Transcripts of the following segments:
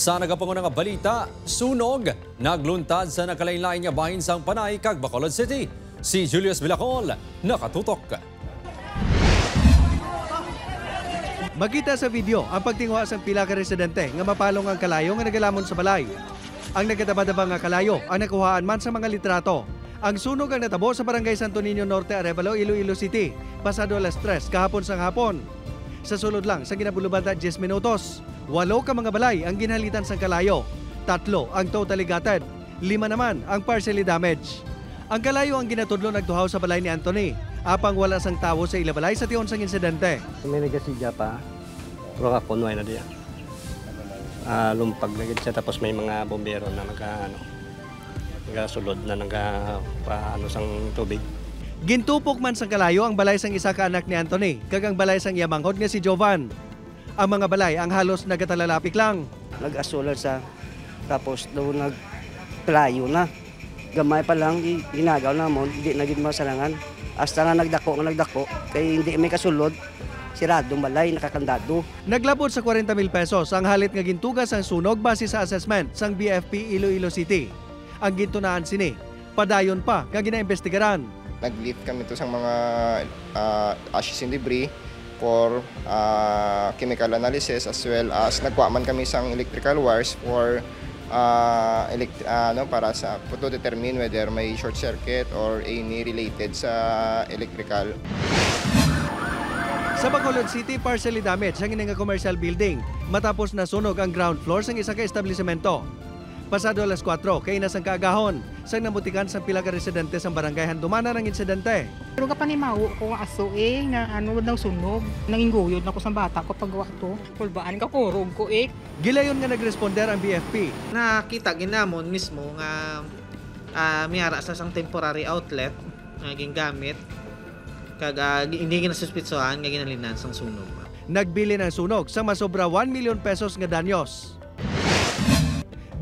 Sa nagapangon nga balita, sunog nagluntad sa nakalain-lain nga bahin sang Panay kag Bacolod City. Si Julius Vilacol nakatutok. Makita sa video ang pagtingwa sang pila ka residente nga mapalong ang kalayo nga nagalamon sa balay. Ang nagkadaba-daba nga kalayo ang nakuhaan man sa mga litrato. Ang sunog ang natabo sa Barangay Santo Niño Norte, Arevalo, Iloilo City, pasado alas 3 kahapon sang hapon. Sa sulod lang sa ginabuluban 10 minutos, 8 ka mga balay ang ginhalitan sang kalayo, 3 ang totally gutted, 5 naman ang partially damaged. Ang kalayo ang ginatudlo nagtuhaw sa balay ni Anthony, apang wala sang tawo sa ilabalay sa tiyon sang insidente. May nagasidya pa, pero kapunway na diya. Lumpag na siya, tapos may mga bombero na nagasulod na nagapaano sang tubig. Gintupok man sang kalayo ang balay sang isa ka anak ni Anthony, kag ang balay sang iyamanghod nga si Jovan. Ang mga balay ang halos nagatalalapik lang. Nag-asulan sa, tapos doon nagplayo na. Gamay pa lang, ginagaw na mo, hindi naging masalangan. Hasta nga nagdako, kaya hindi may kasulod, siradong balay, nakakandado. Naglabot sa 40,000 pesos ang halit nga gintugas ang sunog base sa assessment sang BFP Iloilo City. Ang gintunaan sini, padayon pa nga ginaimbestigaran. Nag-lift kami to sa mga ashes and debris for chemical analysis, as well as nagkuha man kami sang electrical wires for para to determine whether may short circuit or any related sa electrical. Sa Bacolod City, partially damaged ang ining commercial building matapos nasunog ang ground floor sang isa ka establishmento. Pasado alas 4, kay nasang kaagahon, sang namutikan sa pila ka residente sa barangay handumana ng insidente. Pero ka panimawo ko nga aso nga daw sunog. Nanginguyod na ko sa bata ko paggawa to. Kulbaan ka kurog ko Gilayon nga nagresponder ang BFP. Nakita ginamon mismo nga miyara sa sang temporary outlet nga gingamit. Kag hindi ginasuspitsohan nga ginalinan sang sunog. Nagbili ng sunog sa masobra 1 million pesos nga danyos.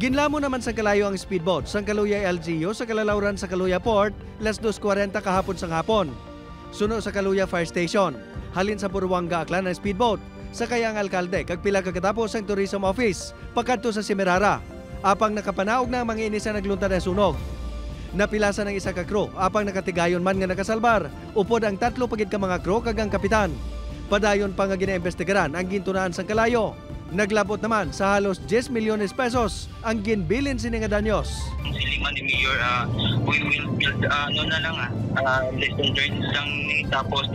Ginlamo naman sa kalayo ang speedboat sang Kaluya LGU sa kalalawran sa Kaluya Port, las 2:40 kahapon sang hapon. Suno sa Kaluya Fire Station, halin sa Purwanga aklan ang speedboat, sakay ang alkalde kag pila kakatapos ang tourism office, pagkadto sa Semirara. Apang nakapanaog na ang mga inisa nagluntad ng sunog. Napilasan ng isa ka crew, apang nakatigayon man nga nakasalbar, upod ang 3 pagid ka mga crew kag ang kapitan. Padayon pa nga ginaimbestigaran ang gintunaan sang kalayo. Naglabot naman sa halos 10 milyones pesos ang ginbilin sini nga danyos. Siliman ni Mayor, we will build lesson learned lang tapos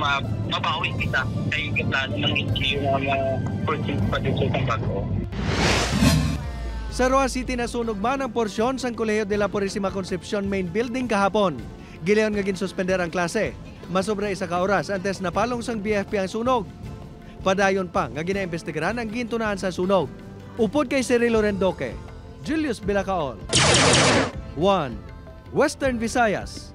mabawi kita sa yung plano ng LGU na purchase pa din sa bago. Sa Roa City nasunog man ang porsyon sang Colegio de la Purísima Concepcion main building kahapon. Gileon nga ginsuspender ang klase. Masobra 1 ka oras antes napalong sang BFP ang sunog. Padayon pa nga ginaimbestigaran ang gintunaan sa sunog. Upod kay Cirilo Rendoque, Julius Vilacol. 1. Western Visayas.